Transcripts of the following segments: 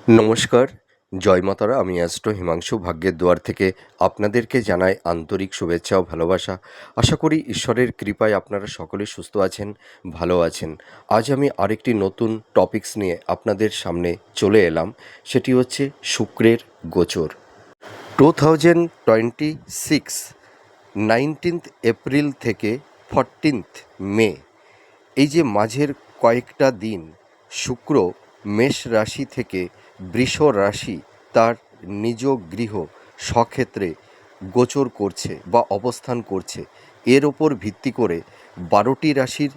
নমস্কার, জয় মাতারা। আমি অ্যাস্ট্রো হিমাংশু ভাগ্যের দুয়ার থেকে আপনাদেরকে জানাই আন্তরিক শুভেচ্ছা ও ভালোবাসা। আশা করি ঈশ্বরের কৃপায় আপনারা সকলে সুস্থ আছেন, ভালো আছেন। আজ আমি আরেকটি নতুন টপিকস নিয়ে আপনাদের সামনে চলে এলাম। সেটি হচ্ছে শুক্রের গোচর। 2026 19th এপ্রিল থেকে 14th মে, এই যে মাঝের কয়েকটা দিন শুক্র মেষ রাশি থেকে বৃষ রাশি তার নিজ গৃহ স্বক্ষেত্রে গোচর করছে বা অবস্থান করছে। এর ওপর ভিত্তি করে 12টি রাশির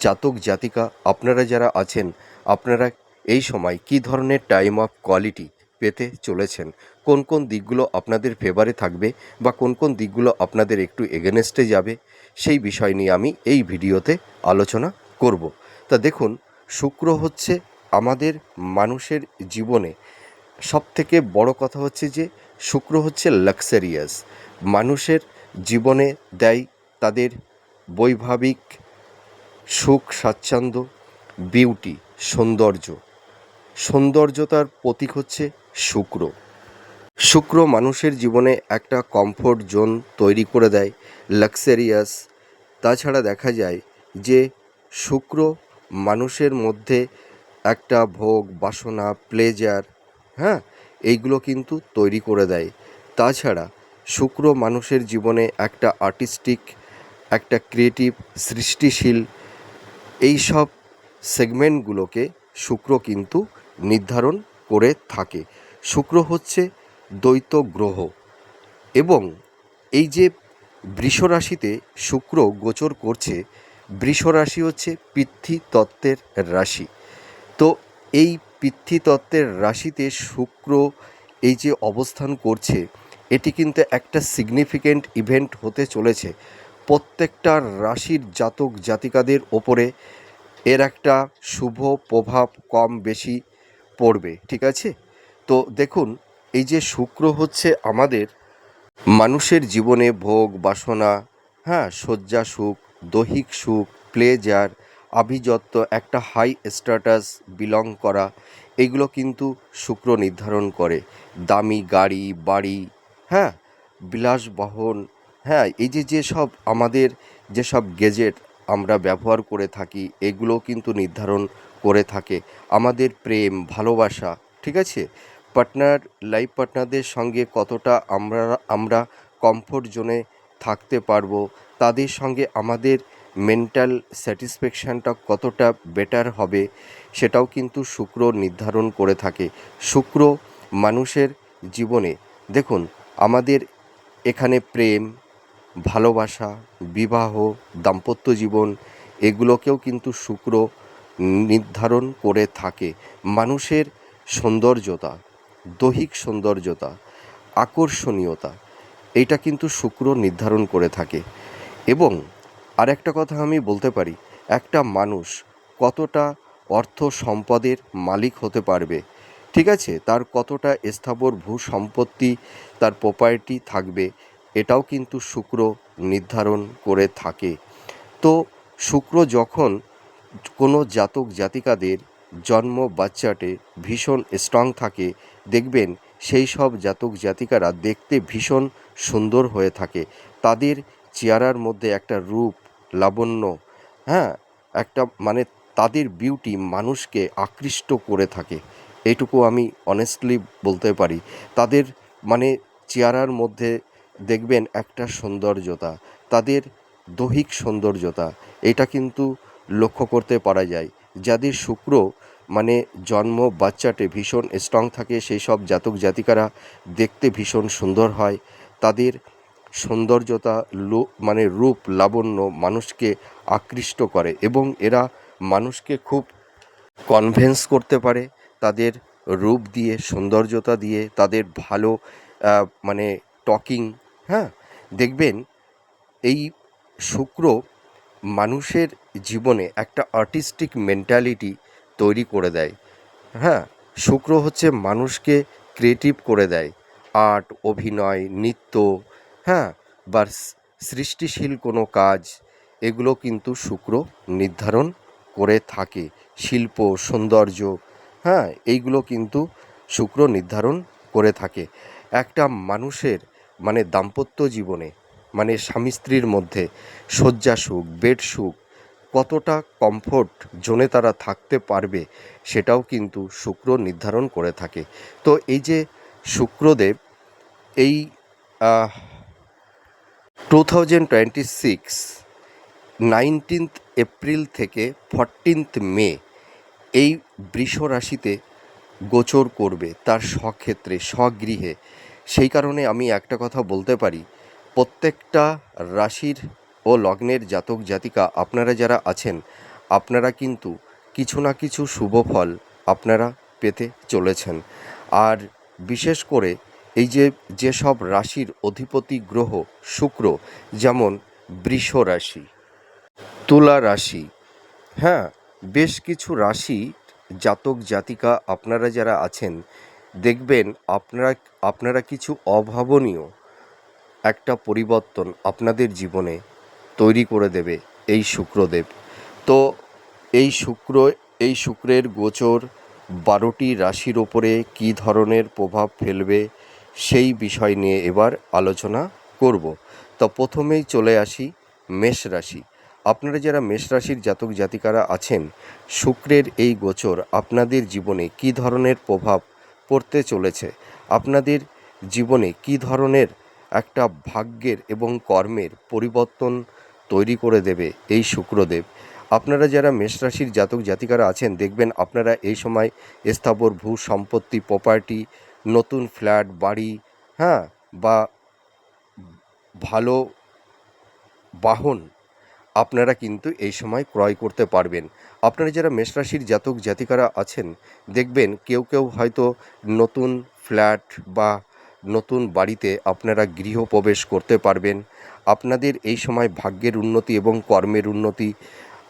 জাতক জাতিকা আপনারা যারা আছেন, আপনারা এই সময় কী ধরনের টাইম অফ কোয়ালিটি পেতে চলেছেন, কোন কোন দিকগুলো আপনাদের ফেভারে থাকবে বা কোন কোন দিকগুলো আপনাদের একটু এগেনস্টে যাবে, সেই বিষয় নিয়ে আমি এই ভিডিওতে আলোচনা করব। তা দেখুন, শুক্র হচ্ছে আমাদের মানুষের জীবনে সবথেকে বড় কথা হচ্ছে যে শুক্র হচ্ছে লাক্সারিয়াস। মানুষের জীবনে দেয় তাদের বৈভাবিক সুখ স্বাচ্ছন্দ্য, বিউটি, সৌন্দর্যতার প্রতীক হচ্ছে শুক্র। শুক্র মানুষের জীবনে একটা কমফোর্ট জোন তৈরি করে দেয়, লাক্সারিয়াস। তাছাড়া দেখা যায় যে শুক্র মানুষের মধ্যে একটা ভোগ বাসনা, প্লেজার, হ্যাঁ, এইগুলো কিন্তু তৈরি করে দেয়। তাছাড়া শুক্র মানুষের জীবনে একটা আর্টিস্টিক, একটা ক্রিয়েটিভ, সৃষ্টিশীল, এই সব সেগমেন্টগুলোকে শুক্র কিন্তু নির্ধারণ করে থাকে। শুক্র হচ্ছে দ্বৈত গ্রহ এবং এই যে বৃষ রাশিতে শুক্র গোচর করছে, বৃষ রাশি হচ্ছে পৃথ্বী তত্ত্বের রাশি। তো এই পৃথ্বী তত্ত্বের রাশিতে শুক্র এই যে অবস্থান করছে, এটি কিন্তু একটা সিগনিফিক্যান্ট ইভেন্ট হতে চলেছে প্রত্যেকটা রাশির জাতক জাতিকাদের ওপরে। এর একটা শুভ প্রভাব কম বেশি পড়বে, ঠিক আছে? তো দেখুন, এই যে শুক্র হচ্ছে আমাদের মানুষের জীবনে ভোগ বাসনা, হ্যাঁ, শয্যা সুখ, দৈহিক সুখ, প্লেজার, আভিজাত্য, একটা হাই স্ট্যাটাস বিলং করা, এগুলো কিন্তু শুক্র নির্ধারণ করে। দামি গাড়ি বাড়ি, হ্যাঁ, বিলাসবহন, হ্যাঁ, এই যে যেসব আমাদের যেসব গেজেট আমরা ব্যবহার করে থাকি, এগুলো কিন্তু নির্ধারণ করে থাকে আমাদের প্রেম ভালোবাসা, ঠিক আছে? লাইফ পার্টনারদের সঙ্গে কতটা আমরা কমফোর্ট জোনে থাকতে পারবো, তাদের সঙ্গে আমাদের মেন্টাল স্যাটিসফ্যাকশানটা কতটা বেটার হবে, সেটাও কিন্তু শুক্র নির্ধারণ করে থাকে। শুক্র মানুষের জীবনে, দেখুন, আমাদের এখানে প্রেম ভালোবাসা, বিবাহ, দাম্পত্য জীবন, এগুলোকেও কিন্তু শুক্র নির্ধারণ করে থাকে। মানুষের সৌন্দর্যতা, দৈহিক সৌন্দর্যতা, আকর্ষণীয়তা, এইটা কিন্তু শুক্র নির্ধারণ করে থাকে। এবং আরেকটা কথা আমি বলতে পারি, একটা মানুষ কতটা অর্থ সম্পদের মালিক হতে পারবে, ঠিক আছে, তার কতটা স্থাবর ভূ সম্পত্তি, তার প্রপার্টি থাকবে, এটাও কিন্তু শুক্র নির্ধারণ করে থাকে। তো শুক্র যখন কোনো জাতক জাতিকাদের জন্ম বাচ্চাটে ভীষণ স্ট্রং থাকে, দেখবেন সেই সব জাতক জাতিকারা দেখতে ভীষণ সুন্দর হয়ে থাকে। তাদের চেহারার মধ্যে একটা রূপ লাবণ্য, হ্যাঁ, একটা মানে তাদের বিউটি মানুষকে আকৃষ্ট করে থাকে। এইটুকু আমি অনেস্টলি বলতে পারি। তাদের মানে চেহারার মধ্যে দেখবেন একটা সৌন্দর্যতা, তাদের দৈহিক সৌন্দর্যতা, এটা কিন্তু লক্ষ্য করতে পারা যায়। যাদের শুক্র মানে জন্ম বাচ্চাটে ভীষণ স্ট্রং থাকে, সেই সব জাতক জাতিকারা দেখতে ভীষণ সুন্দর হয়। তাদের সৌন্দর্যতা মানে রূপ লাবণ্য মানুষকে আকৃষ্ট করে এবং এরা মানুষকে খুব কনভিন্স করতে পারে তাদের রূপ দিয়ে, সৌন্দর্যতা দিয়ে, তাদের ভালো মানে টকিং, হ্যাঁ, দেখবেন এই শুক্র মানুষের জীবনে একটা আর্টিস্টিক মেন্টালিটি তৈরি করে দেয়। হ্যাঁ, শুক্র হচ্ছে মানুষকে ক্রিয়েটিভ করে দেয়। আর্ট, অভিনয়, নৃত্য, হ্যাঁ, বা সৃষ্টিশীল কোনো কাজ, এগুলো কিন্তু শুক্র নির্ধারণ করে থাকে। শিল্প, সৌন্দর্য, হ্যাঁ, এইগুলো কিন্তু শুক্র নির্ধারণ করে থাকে। একটা মানুষের মানে দাম্পত্য জীবনে মানে স্বামী স্ত্রীর মধ্যে শয্যা সুখ, বেড সুখ, কতটা কমফোর্ট জোনে তারা থাকতে পারবে সেটাও কিন্তু শুক্র নির্ধারণ করে থাকে। তো এই যে শুক্রদেব এই 2026 19 এপ্রিল থেকে 14 মে এই বৃষ রাশিতে গোচর করবে তার স্বক্ষেত্রে স্বগৃহে। সেই কারণে আমি একটা কথা বলতে পারি, প্রত্যেকটা রাশির ও লগ্নের জাতক জাতিকা আপনারা যারা আছেন, আপনারা কিন্তু কিছু না কিছু শুভ ফল আপনারা পেতে চলেছেন। আর বিশেষ করে এই যে যেসব রাশির অধিপতি গ্রহ শুক্র, যেমন বৃষ রাশি, তুলা রাশি, হ্যাঁ, বেশ কিছু রাশি জাতক জাতিকা আপনারা যারা আছেন, দেখবেন আপনারা কিছু অভাবনীয় একটা পরিবর্তন আপনাদের জীবনে তৈরি করে দেবে এই শুক্রদেব। তো এই শুক্রের গোচর 12টি রাশির ওপরে কী ধরনের প্রভাব ফেলবে সেই বিষয় নিয়ে এবার আলোচনা করব। তো প্রথমেই চলে আসি মেষ রাশি। আপনারা যারা মেষ রাশির জাতক জাতিকারা আছেন, শুক্রের এই গোচর আপনাদের জীবনে কী ধরনের প্রভাব পড়তে চলেছে, আপনাদের জীবনে কী ধরনের একটা ভাগ্যের এবং কর্মের পরিবর্তন তৈরি করে দেবে এই শুক্রদেব। আপনারা যারা মেষ রাশির জাতক জাতিকারা আছেন, দেখবেন আপনারা এই সময় স্থাবর ভূ সম্পত্তি, প্রপার্টি, নতুন ফ্ল্যাট, বাড়ি, হ্যাঁ, বা ভালো বাহন আপনারা কিন্তু এই সময় ক্রয় করতে পারবেন। আপনারা যারা মেষ রাশির জাতক জাতিকারা আছেন, দেখবেন কেউ কেউ হয়তো নতুন ফ্ল্যাট বা নতুন বাড়িতে আপনারা গৃহপ্রবেশ করতে পারবেন। আপনাদের এই সময় ভাগ্যের উন্নতি এবং কর্মের উন্নতি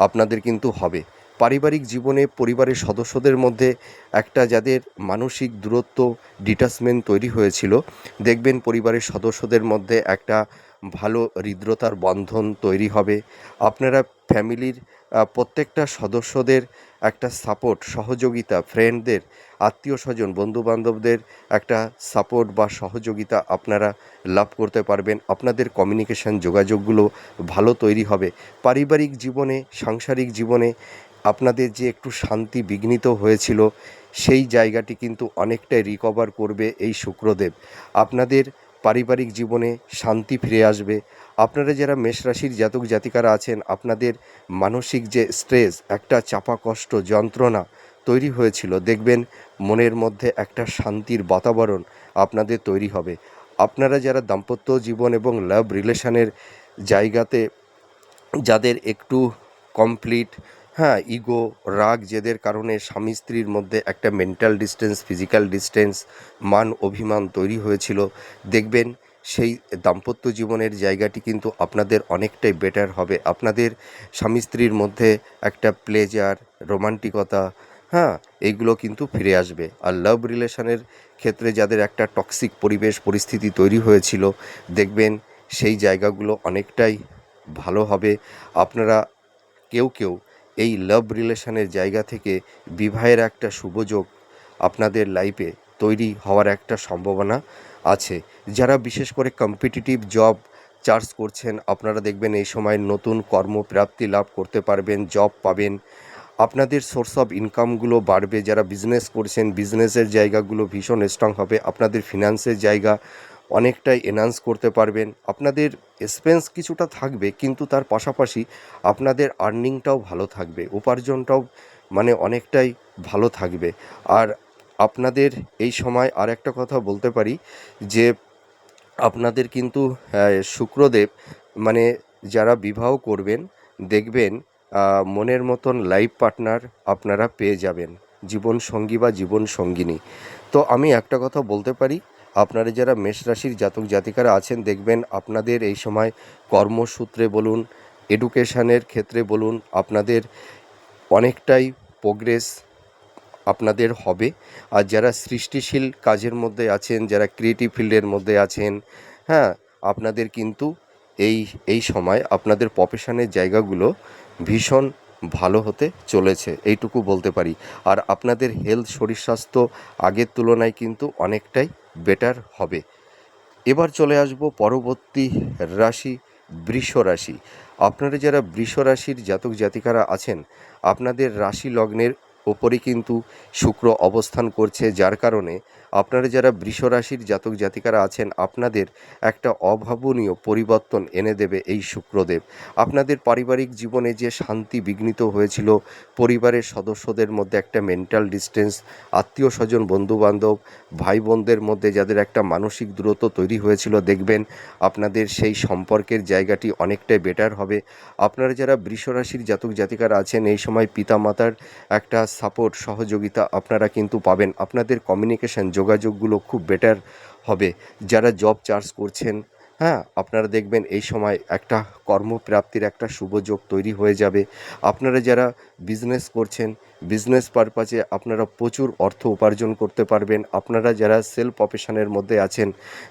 আপনাদের কিন্তু হবে। পারিবারিক জীবনে পরিবারের সদস্যদের মধ্যে একটা যাদের মানসিক দূরত্ব, ডিটাচমেন্ট তৈরি হয়েছিল, দেখবেন পরিবারের সদস্যদের মধ্যে একটা ভালো হৃদ্রতার বন্ধন তৈরি হবে। আপনারা ফ্যামিলির প্রত্যেকটা সদস্যদের একটা সাপোর্ট, সহযোগিতা, ফ্রেন্ডদের, আত্মীয় স্বজন, বন্ধুবান্ধবদের একটা সাপোর্ট বা সহযোগিতা আপনারা লাভ করতে পারবেন। আপনাদের কমিউনিকেশান, যোগাযোগগুলো ভালো তৈরি হবে। পারিবারিক জীবনে, সাংসারিক জীবনে আপনাদের যে একটু শান্তি বিঘ্নিত হয়েছিল, সেই জায়গাটি কিন্তু অনেকটাই রিকভার করবে এই শুক্রদেব। আপনাদের পারিবারিক জীবনে শান্তি ফিরে আসবে। আপনারা যারা মেষ রাশির জাতক জাতিকারা আছেন, আপনাদের মানসিক যে স্ট্রেস, একটা চাপা কষ্ট, যন্ত্রণা তৈরি হয়েছিল, দেখবেন মনের মধ্যে একটা শান্তির বাতাবরণ আপনাদের তৈরি হবে। আপনারা যারা দাম্পত্য জীবন এবং লাভ রিলেশনের জায়গাতে যাদের একটু কমপ্লিট, হ্যাঁ, ইগো, রাগ, জেদের কারণে স্বামী স্ত্রীর মধ্যে একটা মেন্টাল ডিস্টেন্স, ফিজিক্যাল ডিস্টেন্স, মান অভিমান তৈরি হয়েছিল, দেখবেন সেই দাম্পত্য জীবনের জায়গাটি কিন্তু আপনাদের অনেকটাই বেটার হবে। আপনাদের স্বামী স্ত্রীর মধ্যে একটা প্লেজার, রোমান্টিকতা, হ্যাঁ, এইগুলো কিন্তু ফিরে আসবে। আর লাভ রিলেশনের ক্ষেত্রে যাদের একটা টক্সিক পরিবেশ পরিস্থিতি তৈরি হয়েছিল, দেখবেন সেই জায়গাগুলো অনেকটাই ভালো হবে। আপনারা কেউ কেউ এই লাভ রিলেশনের জায়গা থেকে বিবাহের একটা শুভযোগ আপনাদের লাইফে তৈরি হওয়ার একটা সম্ভাবনা আছে। যারা বিশেষ করে কম্পিটিটিভ জব চার্জ করছেন, আপনারা দেখবেন এই সময় নতুন কর্মপ্রাপ্তি লাভ করতে পারবেন, জব পাবেন, আপনাদের সোর্স অফ ইনকামগুলো বাড়বে। যারা বিজনেস করছেন, বিজনেসের জায়গাগুলো ভীষণ স্ট্রং হবে। আপনাদের ফিনান্সের জায়গা অনেকটাই এনহান্স করতে পারবেন। আপনাদের এক্সপেন্স কিছুটা থাকবে, কিন্তু তার পাশাপাশি আপনাদের আর্নিংটাও ভালো থাকবে, উপার্জনটাও মানে অনেকটাই ভালো থাকবে। আর আপনাদের এই সময় আর একটা কথা বলতে পারি যে আপনাদের কিন্তু শুক্রদেব মানে যারা বিবাহ করবেন, দেখবেন মনের মতন লাইফ পার্টনার আপনারা পেয়ে যাবেন, জীবনসঙ্গী বা জীবনসঙ্গিনী। তো আমি একটা কথা বলতে পারি, আপনারা যারা মেষ রাশির জাতক জাতিকারা আছেন, দেখবেন আপনাদের এই সময় কর্মসূত্রে বলুন, এডুকেশানের ক্ষেত্রে বলুন, আপনাদের অনেকটাই প্রোগ্রেস আপনাদের হবে। আর যারা সৃষ্টিশীল কাজের মধ্যে আছেন, যারা ক্রিয়েটিভ ফিল্ডের মধ্যে আছেন, হ্যাঁ, আপনাদের কিন্তু এই সময় আপনাদের প্রফেশনের জায়গাগুলো ভীষণ ভালো হতে চলেছে, এইটুকু বলতে পারি। আর আপনাদের হেলথ শরীর স্বাস্থ্য আগের তুলনায় কিন্তু অনেকটাই বেটার হবে। এবার চলে আসব পরবর্তী রাশি, বৃষ রাশি। আপনারা যারা বৃষ রাশির জাতক জাতিকারা আছেন, আপনাদের রাশি লগ্নের ওপরই কিন্তু শুক্র অবস্থান করছে, যার কারণে আপনারা যারা বৃষ রাশির জাতক জাতিকারা আছেন, আপনাদের একটা অভাবনীয় পরিবর্তন এনে দেবে এই শুক্রদেব। আপনাদের পারিবারিক জীবনে যে শান্তি বিঘ্নিত হয়েছিল, পরিবারের সদস্যদের মধ্যে একটা মেন্টাল ডিস্টেন্স, আত্মীয় স্বজন বন্ধুবান্ধব ভাই বোনদের মধ্যে যাদের একটা মানসিক দূরত্ব তৈরি হয়েছিল, দেখবেন আপনাদের সেই সম্পর্কের জায়গাটি অনেকটাই বেটার হবে। আপনারা যারা বৃষ রাশির জাতক জাতিকারা আছেন, এই সময় পিতামাতার একটা সাপোর্ট সহযোগিতা আপনারা কিন্তু পাবেন। আপনাদের কমিউনিকেশন যোগাযোগগুলো খুব বেটার হবে। যারা জব চার্জ করছেন, হ্যাঁ, আপনারা দেখবেন এই সময় একটা কর্মপ্রাপ্তির একটা শুভযোগ তৈরি হয়ে যাবে। আপনারা যারা বিজনেস করছেন, বিজনেস পারপাসে আপনারা প্রচুর অর্থ উপার্জন করতে পারবেন। আপনারা যারা সেলফ প্রফেশনের মধ্যে আছেন,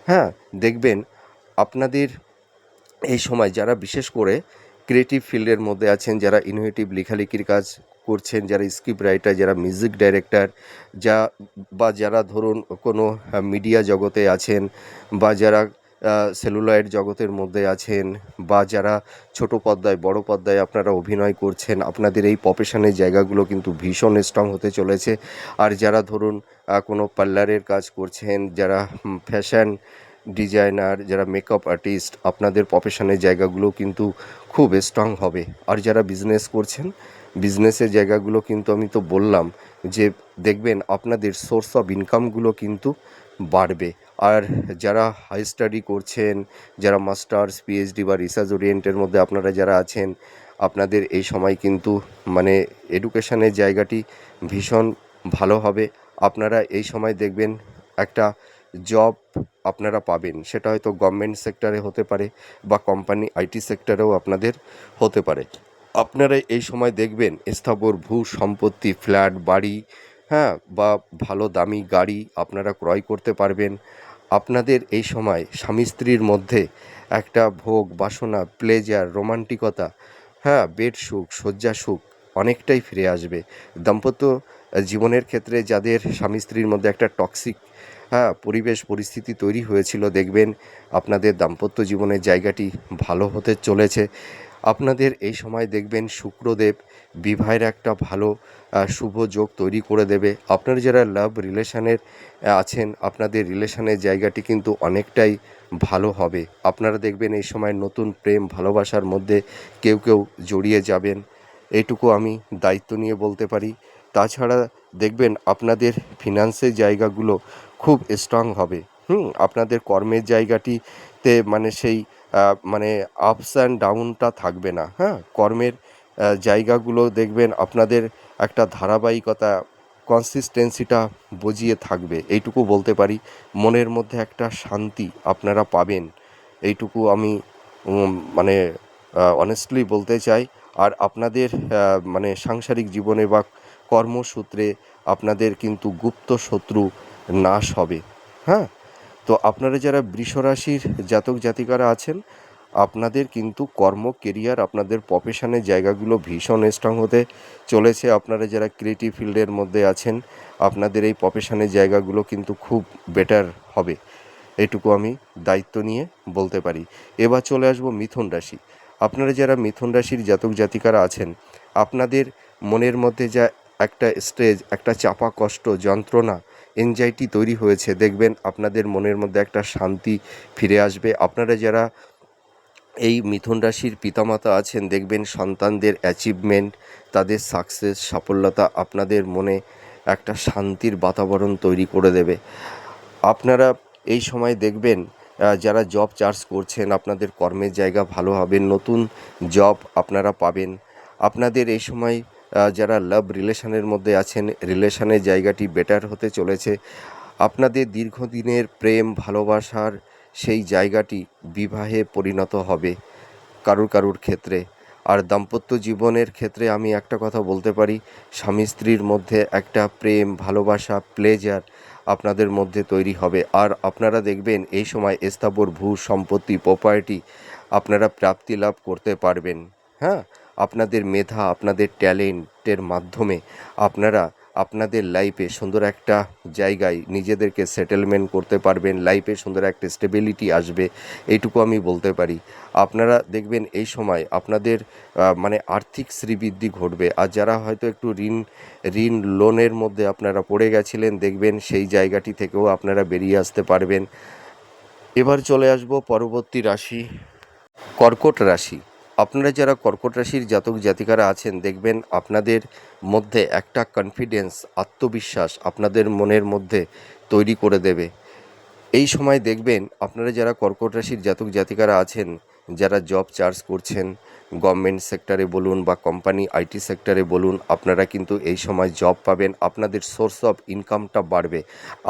হ্যাঁ, দেখবেন আপনাদের এই সময় যারা বিশেষ করে ক্রিয়েটিভ ফিল্ডের মধ্যে আছেন, যারা ইনোভেটিভ লেখালেখির কাজ করছেন, যারা স্ক্রিপ্ট রাইটার, যারা মিউজিক ডাইরেক্টর, যা বা যারা ধরুন কোনো মিডিয়া জগতে আছেন, বা যারা সেলুলয়েড জগতের মধ্যে আছেন, বা যারা ছোট পর্দায় বড় পর্দায় আপনারা অভিনয় করছেন, আপনাদের এই প্রফেশনের জায়গাগুলো কিন্তু ভীষণ স্ট্রং হতে চলেছে। আর যারা ধরুন কোনো পার্লারের কাজ করছেন, যারা ফ্যাশন ডিজাইনার, যারা মেকআপ আর্টিস্ট, আপনাদের প্রফেশনের জায়গাগুলো কিন্তু খুব স্ট্রং হবে। আর যারা বিজনেস করছেন, বিজনেসের জায়গাগুলো কিন্তু আমি তো বললাম যে দেখবেন আপনাদের সোর্স অফ ইনকামগুলো কিন্তু বাড়বে। আর যারা হাই স্টাডি করছেন, যারা মাস্টার্স পিএইচডি বা রিসার্চ ওরিয়েন্টের মধ্যে আপনারা যারা আছেন, আপনাদের এই সময় কিন্তু মানে এডুকেশনের জায়গাটি ভীষণ ভালো হবে। আপনারা এই সময় দেখবেন একটা জব আপনারা পাবেন, সেটা হয়তো গভর্নমেন্ট সেক্টরে হতে পারে বা কোম্পানি আইটি সেক্টরেও আপনাদের হতে পারে। আপনারা এই সময় দেখবেন স্থাবর ভূ সম্পত্তি, ফ্ল্যাট, বাড়ি, হ্যাঁ, বা ভালো দামি গাড়ি আপনারা ক্রয় করতে পারবেন। আপনাদের এই সময় স্বামী স্ত্রীর মধ্যে একটা ভোগ বাসনা, প্লেজার, রোমান্টিকতা, হ্যাঁ, বেড সুখ, শয্যা সুখ অনেকটাই ফিরে আসবে। দাম্পত্য জীবনের ক্ষেত্রে যাদের স্বামী স্ত্রীর মধ্যে একটা টক্সিক, হ্যাঁ, পরিবেশ পরিস্থিতি তৈরি হয়েছিল, দেখবেন আপনাদের দাম্পত্য জীবনের জায়গাটি ভালো হতে চলেছে। আপনাদের এই সময় দেখবেন শুক্রদেব বিবাহের একটা ভালো শুভ যোগ তৈরি করে দেবে। আপনারা যারা লাভ রিলেশনের আছেন, আপনাদের রিলেশনের জায়গাটি কিন্তু অনেকটাই ভালো হবে। আপনারা দেখবেন এই সময় নতুন প্রেম ভালোবাসার মধ্যে কেউ কেউ জড়িয়ে যাবেন, এইটুকু আমি দায়িত্ব নিয়ে বলতে পারি। তাছাড়া দেখবেন আপনাদের ফিনান্সের জায়গাগুলো খুব স্ট্রং হবে। আপনাদের কর্মের জায়গাটিতে মানে সেই মানে আপস অ্যান্ড ডাউনটা থাকবে না। হ্যাঁ, কর্মের জায়গাগুলো দেখবেন আপনাদের একটা ধারাবাহিকতা, কনসিস্টেন্সিটা বজিয়ে থাকবে, এইটুকু বলতে পারি। মনের মধ্যে একটা শান্তি আপনারা পাবেন, এইটুকু আমি মানে অনেস্টলি বলতে চাই। আর আপনাদের মানে সাংসারিক জীবনে বা কর্মসূত্রে আপনাদের কিন্তু গুপ্ত শত্রু নাশ হবে। হ্যাঁ, তো আপনারা যারা বৃষ রাশির জাতক জাতিকারা আছেন, আপনাদের কিন্তু কর্ম কেরিয়ার, আপনাদের প্রফেশনের জায়গাগুলো ভীষণ স্ট্রং হতে চলেছে। আপনারা যারা ক্রিয়েটিভ ফিল্ডের মধ্যে আছেন, আপনাদের এই প্রফেশনের জায়গাগুলো কিন্তু খুব বেটার হবে, এইটুকু আমি দায়িত্ব নিয়ে বলতে পারি। এবার চলে আসবো মিথুন রাশি। আপনারা যারা মিথুন রাশির জাতক জাতিকারা আছেন, আপনাদের মনের মধ্যে যা একটা স্ট্রেস, একটা চাপা কষ্ট, যন্ত্রণা, এনজাইটি তৈরি হয়েছে, দেখবেন আপনাদের মনের মধ্যে একটা শান্তি ফিরে আসবে। আপনারা যারা এই মিথুন রাশির পিতামাতা আছেন, দেখবেন সন্তানদের অ্যাচিভমেন্ট, তাদের সাকসেস, সাফল্যতা আপনাদের মনে একটা শান্তির বাতাবরণ তৈরি করে দেবে। আপনারা এই সময় দেখবেন যারা জব চার্জ করছেন, আপনাদের কর্মের জায়গা ভালো হবে, নতুন জব আপনারা পাবেন। আপনাদের এই সময় যারা লাভ রিলেশনের মধ্যে আছেন, রিলেশনের জায়গাটি বেটার হতে চলেছে। আপনাদের দীর্ঘদিনের প্রেম ভালোবাসার সেই জায়গাটি বিবাহে পরিণত হবে কারুর ক্ষেত্রে। আর দাম্পত্য জীবনের ক্ষেত্রে আমি একটা কথা বলতে পারি, স্বামী স্ত্রীর মধ্যে একটা প্রেম ভালোবাসা, প্লেজার আপনাদের মধ্যে তৈরি হবে। আর আপনারা দেখবেন এই সময় স্থাবর ভূ সম্পত্তি, প্রপার্টি আপনারা প্রাপ্তি লাভ করতে পারবেন। হ্যাঁ, আপনাদের মেধা, আপনাদের ট্যালেন্টের মাধ্যমে আপনারা আপনাদের লাইফে সুন্দর একটা জায়গায় নিজেদেরকে সেটেলমেন্ট করতে পারবেন, লাইফে সুন্দর একটা স্টেবিলিটি আসবে, এইটুকু আমি বলতে পারি। আপনারা দেখবেন এই সময় আপনাদের মানে আর্থিক শ্রীবৃদ্ধি ঘটবে। আর যারা হয়তো একটু ঋণ লোনের মধ্যে আপনারা পড়ে গেছিলেন, দেখবেন সেই জায়গাটি থেকেও আপনারা বেরিয়ে আসতে পারবেন। এবার চলে আসবো পরবর্তী রাশি, কর্কট রাশি। আপনারা যারা কর্কট রাশির জাতক জাতিকারা আছেন, দেখবেন আপনাদের মধ্যে একটা কনফিডেন্স, আত্মবিশ্বাস আপনাদের মনের মধ্যে তৈরি করে দেবে। এই সময় দেখবেন আপনারা যারা কর্কট রাশির জাতক জাতিকারা আছেন, যারা জব চার্জ করছেন, গভর্নমেন্ট সেক্টরে বলুন বা কোম্পানি আইটি সেক্টরে বলুন, আপনারা কিন্তু এই সময় জব পাবেন, আপনাদের সোর্স অফ ইনকামটা বাড়বে,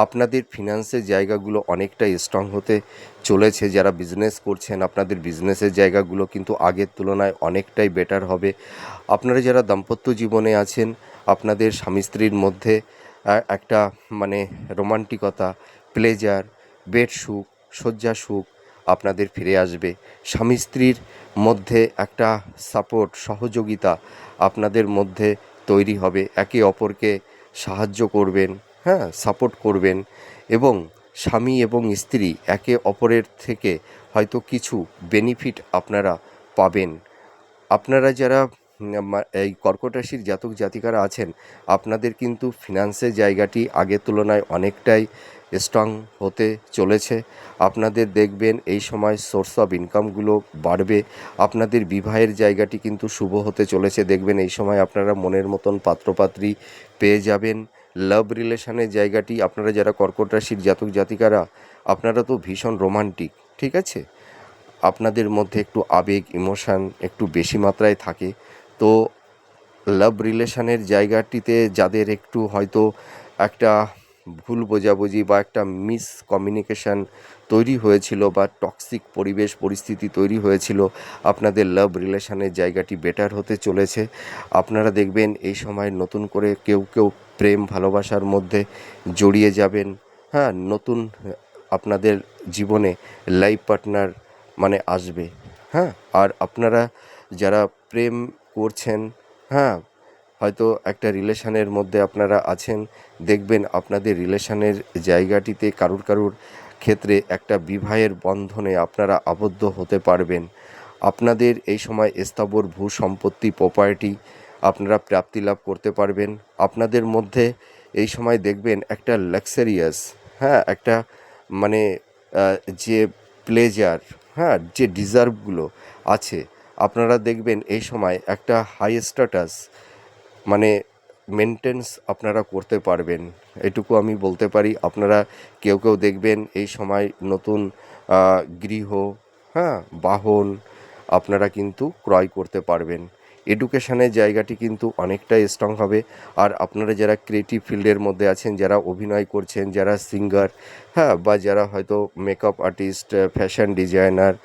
আপনাদের ফিনান্সের জায়গাগুলো অনেকটাই স্ট্রং হতে চলেছে। যারা বিজনেস করছেন, আপনাদের বিজনেসের জায়গাগুলো কিন্তু আগের তুলনায় অনেকটাই বেটার হবে। আপনারা যারা দাম্পত্য জীবনে আছেন, আপনাদের স্বামী স্ত্রীর মধ্যে একটা মানে রোমান্টিকতা, প্লেজার, বেড সুখ, শয্যা সুখ আপনাদের ফিরে আসবে। স্বামী স্ত্রীর মধ্যে একটা সাপোর্ট, সহযোগিতা আপনাদের মধ্যে তৈরি হবে, একে অপরকে সাহায্য করবেন, হ্যাঁ, সাপোর্ট করবেন, এবং স্বামী এবং স্ত্রী একে অপরের থেকে হয়তো কিছু বেনিফিট আপনারা পাবেন। আপনারা যারা এই কর্কট রাশির জাতক জাতিকারা আছেন, আপনাদের কিন্তু ফিনান্সের জায়গাটি আগের তুলনায় অনেকটাই স্ট্রং হতে চলেছে। আপনাদের দেখবেন এই সময় সোর্স অফ ইনকামগুলো বাড়বে, আপনাদের বিবাহের জায়গাটি কিন্তু শুভ হতে চলেছে। দেখবেন এই সময় আপনারা মনের মতন পাত্রপাত্রী পেয়ে যাবেন। লাভ রিলেশনের জায়গাটি, আপনারা যারা কর্কট রাশির জাতক জাতিকারা, আপনারা তো ভীষণ রোমান্টিক, ঠিক আছে, আপনাদের মধ্যে একটু আবেগ, ইমোশান একটু বেশি মাত্রায় থাকে। তো লাভ রিলেশনের জায়গাটিতে যাদের একটু হয়তো একটা ভুল বোঝাবুঝি বা একটা মিসকমিউনিকেশান তৈরি হয়েছিল বা টক্সিক পরিবেশ পরিস্থিতি তৈরি হয়েছিল, আপনাদের লাভ রিলেশনের জায়গাটি বেটার হতে চলেছে। আপনারা দেখবেন এই সময় নতুন করে কেউ কেউ প্রেম ভালোবাসার মধ্যে জড়িয়ে যাবেন, হ্যাঁ, নতুন আপনাদের জীবনে লাইফ পার্টনার মানে আসবে, হ্যাঁ। আর আপনারা যারা প্রেম করছেন, হ্যাঁ, হয়তো একটা রিলেশনের মধ্যে আপনারা আছেন, দেখবেন আপনাদের রিলেশনের জায়গাটিতে কারুর ক্ষেত্রে একটা বিবাহের বন্ধনে আপনারা আবদ্ধ হতে পারবেন। আপনাদের এই সময় স্থাবর ভূ সম্পত্তি, প্রপার্টি আপনারা প্রাপ্তি লাভ করতে পারবেন। আপনাদের মধ্যে এই সময় দেখবেন একটা লাক্সারিয়াস, হ্যাঁ, একটা মানে যে প্লেজার, হ্যাঁ, যে ডিজার্ভগুলো আছে, আপনারা দেখবেন এই সময় একটা হাই স্ট্যাটাস মানে মেনটেন্স আপনারা করতে পারবেন, এটুকু আমি বলতে পারি। আপনারা কেউ কেউ দেখবেন এই সময় নতুন গৃহ, হ্যাঁ, বাহন আপনারা কিন্তু ক্রয় করতে পারবেন। এডুকেশনের জায়গাটি কিন্তু অনেকটাই স্ট্রং হবে। আর আপনারা যারা ক্রিয়েটিভ ফিল্ডের মধ্যে আছেন, যারা অভিনয় করছেন, যারা সিঙ্গার, হ্যাঁ, বা যারা হয়তো মেকআপ আর্টিস্ট, ফ্যাশন ডিজাইনার,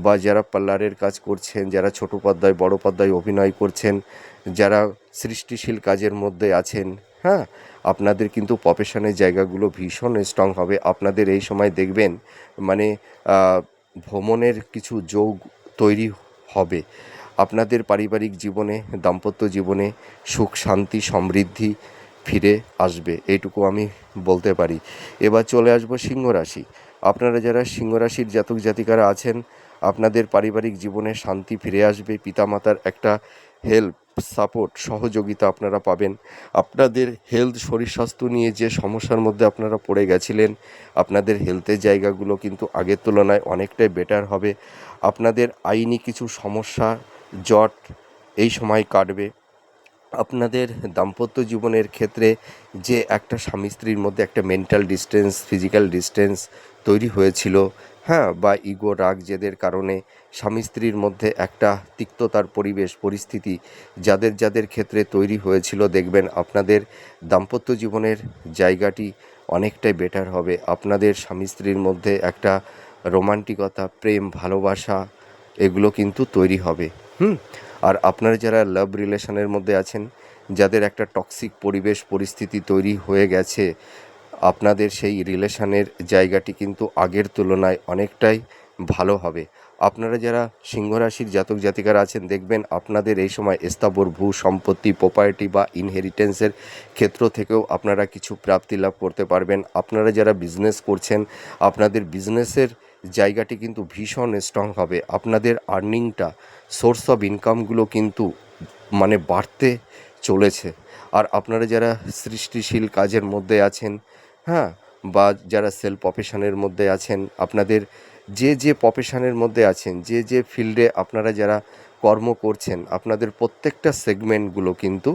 বা যারা পার্লারের কাজ করছেন, যারা ছোটো পর্দায় বড় পর্দায় অভিনয় করছেন, যারা সৃষ্টিশীল কাজের মধ্যে আছেন, হ্যাঁ, আপনাদের কিন্তু প্রফেশনের জায়গাগুলো ভীষণ স্ট্রং হবে। আপনাদের এই সময় দেখবেন মানে ভ্রমণের কিছু যোগ তৈরি হবে। আপনাদের পারিবারিক জীবনে, দাম্পত্য জীবনে সুখ শান্তি সমৃদ্ধি ফিরে আসবে, এইটুকু আমি বলতে পারি। এবার চলে আসবো সিংহ রাশি। আপনারা যারা সিংহ রাশির জাতক জাতিকারা আছেন, আপনাদের পারিবারিক জীবনে শান্তি ফিরে আসবে, পিতামাতার একটা হেল্প, সাপোর্ট, সহযোগিতা আপনারা পাবেন। আপনাদের হেলথ, শরীর স্বাস্থ্য নিয়ে যে সমস্যার মধ্যে আপনারা পড়ে গেছিলেন, আপনাদের হেলথের জায়গাগুলো কিন্তু আগের তুলনায় অনেকটাই বেটার হবে। আপনাদের আইনি কিছু সমস্যা, জট এই সময় কাটবে। আপনাদের দাম্পত্য জীবনের ক্ষেত্রে যে একটা স্বামী স্ত্রীর মধ্যে একটা মেন্টাল ডিস্টেন্স, ফিজিক্যাল ডিস্টেন্স তৈরি হয়েছিল, হ্যাঁ, বা ইগো, রাগ, জেদের কারণে স্বামী স্ত্রীর মধ্যে একটা তিক্ততার পরিবেশ পরিস্থিতি যাদের যাদের ক্ষেত্রে তৈরি হয়েছিল, দেখবেন আপনাদের দাম্পত্য জীবনের জায়গাটি অনেকটাই বেটার হবে। আপনাদের স্বামী স্ত্রীর মধ্যে একটা রোমান্টিকতা, প্রেম, ভালোবাসা এগুলো কিন্তু তৈরি হবে। আর আপনারা যারা লাভ রিলেশনের মধ্যে আছেন, যাদের একটা টক্সিক পরিবেশ পরিস্থিতি তৈরি হয়ে গেছে, আপনাদের সেই রিলেশনের জায়গাটি কিন্তু আগের তুলনায় অনেকটাই ভালো হবে। আপনারা যারা সিংহ রাশির জাতক জাতিকারা আছেন দেখবেন আপনাদের এই সময় স্থাবর ভূ সম্পত্তি প্রপার্টি বা ইনহেরিটেন্সের ক্ষেত্র থেকেও আপনারা কিছু প্রাপ্তি লাভ করতে পারবেন। আপনারা যারা বিজনেস করছেন আপনাদের বিজনেসের জায়গাটি কিন্তু ভীষণ স্ট্রং হবে। আপনাদের আর্নিংটা সোর্স অফ ইনকামগুলো কিন্তু মানে বাড়তে চলেছে। আর আপনারা যারা সৃষ্টিশীল কাজের মধ্যে আছেন, হ্যাঁ, বা যারা সেলফ প্রফেশনের মধ্যে আছেন, আপনাদের যে প্রফেশনের মধ্যে আছেন, যে ফিল্ডে আপনারা যারা কর্ম করছেন, আপনাদের প্রত্যেকটা সেগমেন্টগুলো কিন্তু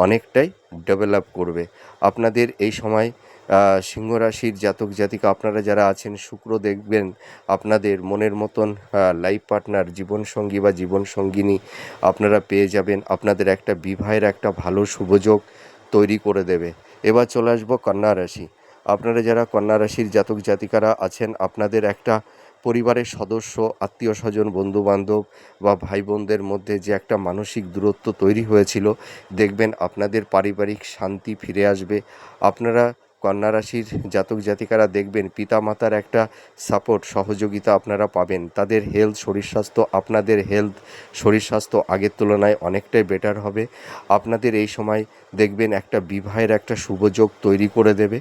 অনেকটাই ডেভেলপ করবে। আপনাদের এই সময় সিংহ রাশির জাতক জাতিকা আপনারা যারা আছেন, শুক্র দেখবেন আপনাদের মনের মতন লাইফ পার্টনার, জীবনসঙ্গী বা জীবনসঙ্গিনী আপনারা পেয়ে যাবেন। আপনাদের একটা বিবাহের একটা ভালো শুভযোগ তৈরি করে দেবে। এবার চলে আসবো কন্যা রাশি। আপনারা যারা কন্যা রাশির জাতক জাতিকারা আছেন আপনাদের একটা পরিবারের সদস্য, আত্মীয় স্বজন, বন্ধুবান্ধব বা ভাই বোনদের মধ্যে যে একটা মানসিক দূরত্ব তৈরি হয়েছিল দেখবেন আপনাদের পারিবারিক শান্তি ফিরে আসবে। আপনারা কন্যা রাশির জাতক জাতিকারা দেখবেন পিতামাতার একটা সাপোর্ট, সহযোগিতা আপনারা পাবেন। তাদের হেলথ, শরীর স্বাস্থ্য, আপনাদের হেলথ, শরীর স্বাস্থ্য আগের তুলনায় অনেকটাই বেটার হবে। আপনাদের এই সময় দেখবেন একটা বিবাহের একটা শুভযোগ তৈরি করে দেবে।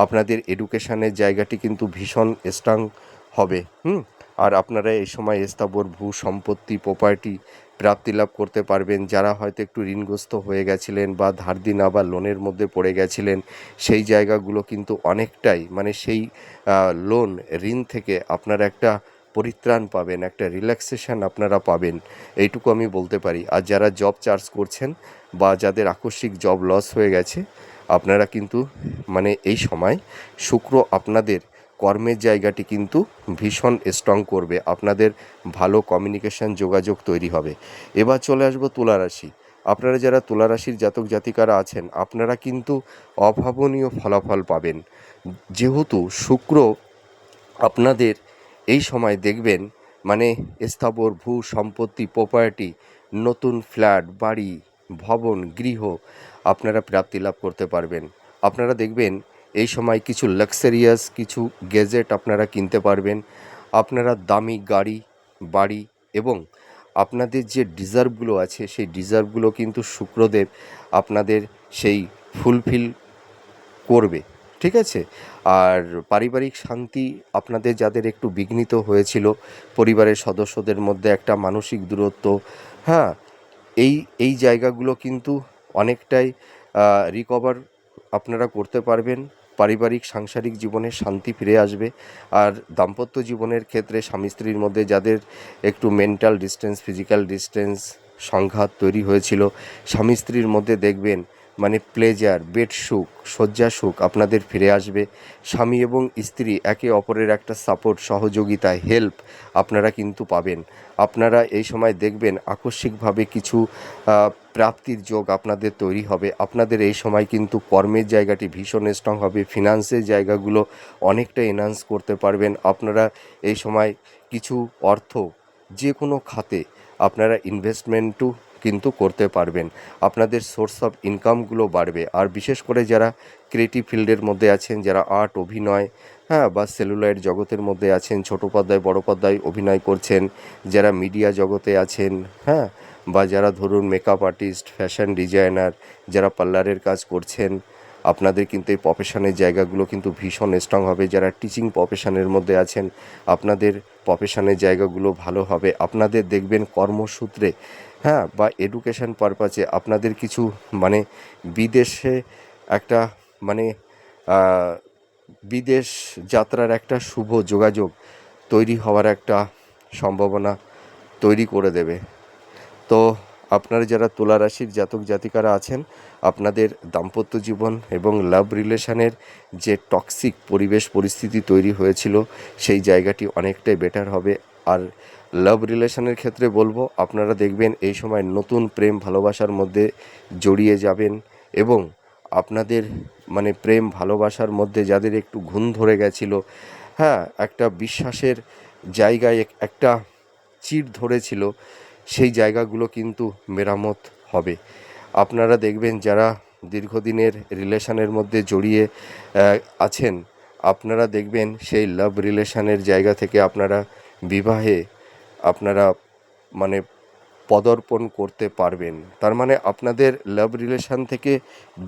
আপনাদের এডুকেশনের জায়গাটি কিন্তু ভীষণ স্ট্রং হবে। আর আপনারা এই সময় স্থাবর ভূ সম্পত্তি প্রপার্টি প্রাপ্তি লাভ করতে পারবেন। যারা হয়তো একটু ঋণগ্রস্ত হয়ে গেছিলেন বা ধার দেনা বা লোনের মধ্যে পড়ে গেছিলেন সেই জায়গাগুলো কিন্তু অনেকটাই মানে সেই লোন, ঋণ থেকে আপনারা একটা পরিত্রাণ পাবেন, একটা রিল্যাক্সেশন আপনারা পাবেন, এইটুকু আমি বলতে পারি। আর যারা জব চার্জ করছেন বা যাদের আকস্মিক জব লস হয়ে গেছে আপনারা কিন্তু মানে এই সময় শুক্র আপনাদের কর্মের জায়গাটি কিন্তু ভীষণ স্ট্রং করবে। আপনাদের ভালো কমিউনিকেশন, যোগাযোগ তৈরি হবে। এবার চলে আসবো তুলা রাশি। আপনারা যারা তুলা রাশির জাতক জাতিকারা আছেন আপনারা কিন্তু অভাবনীয় ফলাফল পাবেন। যেহেতু শুক্র আপনাদের এই সময় দেখবেন মানে স্থাবর ভূ সম্পত্তি প্রপার্টি, নতুন ফ্ল্যাট, বাড়ি, ভবন, গৃহ আপনারা প্রাপ্তি লাভ করতে পারবেন। আপনারা দেখবেন এই সময় কিছু লাক্সারিয়াস কিছু গ্যাজেট আপনারা কিনতে পারবেন। আপনারা দামি গাড়ি, বাড়ি এবং আপনাদের যে ডিজার্ভগুলো আছে সেই ডিজার্ভগুলো কিন্তু শুক্রদেব আপনাদের সেই ফুলফিল করবে, ঠিক আছে? আর পারিবারিক শান্তি আপনাদের যাদের একটু বিঘ্নিত হয়েছিল, পরিবারের সদস্যদের মধ্যে একটা মানসিক দূরত্ব, হ্যাঁ, এই এই জায়গাগুলো কিন্তু অনেকটাই রিকভার আপনারা করতে পারবেন। পারিবারিক সাংসারিক জীবনে শান্তি ফিরে আসবে। আর দাম্পত্য জীবনের ক্ষেত্রে স্বামী স্ত্রীর মধ্যে যাদের একটু মেন্টাল ডিস্টেন্স, ফিজিক্যাল ডিস্টেন্স, সংঘাত তৈরি হয়েছিল স্বামী স্ত্রীর মধ্যে দেখবেন মানে প্লেজার, বেড সুখ, শয্যা সুখ আপনাদের ফিরে আসবে। স্বামী এবং স্ত্রী একে অপরের একটা সাপোর্ট, সহযোগিতা, হেল্প আপনারা কিন্তু পাবেন। আপনারা এই সময় দেখবেন আকস্মিকভাবে কিছু প্রাপ্তির যোগ আপনাদের তৈরি হবে। আপনাদের এই সময় কিন্তু কর্মের জায়গাটি ভীষণ স্ট্রং হবে। ফিনান্সের জায়গাগুলো অনেকটা এনহান্স করতে পারবেন। আপনারা এই সময় কিছু অর্থ যে কোনো খাতে আপনারা ইনভেস্টমেন্টও কিন্তু করতে পারবেন। আপনাদের সোর্স অফ ইনকামগুলো বাড়বে। আর বিশেষ করে যারা ক্রিয়েটিভ ফিল্ডের মধ্যে আছেন, যারা আর্ট, অভিনয়, হ্যাঁ, বা সেলুলয়েড জগতের মধ্যে আছেন, ছোটো পর্দায় বড় পর্দায় অভিনয় করছেন, যারা মিডিয়া জগতে আছেন, হ্যাঁ, বা যারা ধরুন মেকআপ আর্টিস্ট, ফ্যাশন ডিজাইনার, যারা পার্লারের কাজ করছেন আপনাদের কিন্তু এই প্রফেশনের জায়গাগুলো কিন্তু ভীষণ স্ট্রং হবে। যারা টিচিং প্রফেশনের মধ্যে আছেন আপনাদের প্রফেশনের জায়গাগুলো ভালো হবে। আপনাদের দেখবেন কর্মসূত্রে, হ্যাঁ, বা এডুকেশন পারপাসে আপনাদের কিছু মানে বিদেশে একটা মানে বিদেশ যাত্রার একটা শুভ যোগাযোগ তৈরি হওয়ার একটা সম্ভাবনা তৈরি করে দেবে। তো আপনারা যারা তুলা রাশির জাতক জাতিকারা আছেন আপনাদের দাম্পত্য জীবন এবং লাভ রিলেশনের যে টক্সিক পরিবেশ পরিস্থিতি তৈরি হয়েছিল সেই জায়গাটি অনেকটাই বেটার হবে। আর লাভ রিলেশনের ক্ষেত্রে বলবো আপনারা দেখবেন এই সময় নতুন প্রেম ভালোবাসার মধ্যে জড়িয়ে যাবেন এবং আপনাদের মানে প্রেম ভালোবাসার মধ্যে যাদের একটু ঘুণ ধরে গেছিল, হ্যাঁ, একটা বিশ্বাসের জায়গায় একটা চিড় ধরেছিল সেই জায়গাগুলো কিন্তু মেরামত হবে। আপনারা দেখবেন যারা দীর্ঘদিনের রিলেশনের মধ্যে জড়িয়ে আছেন আপনারা দেখবেন সেই লাভ রিলেশনের জায়গা থেকে আপনারা বিবাহে আপনারা মানে পদার্পণ করতে পারবেন। তার মানে আপনাদের লাভ রিলেশান থেকে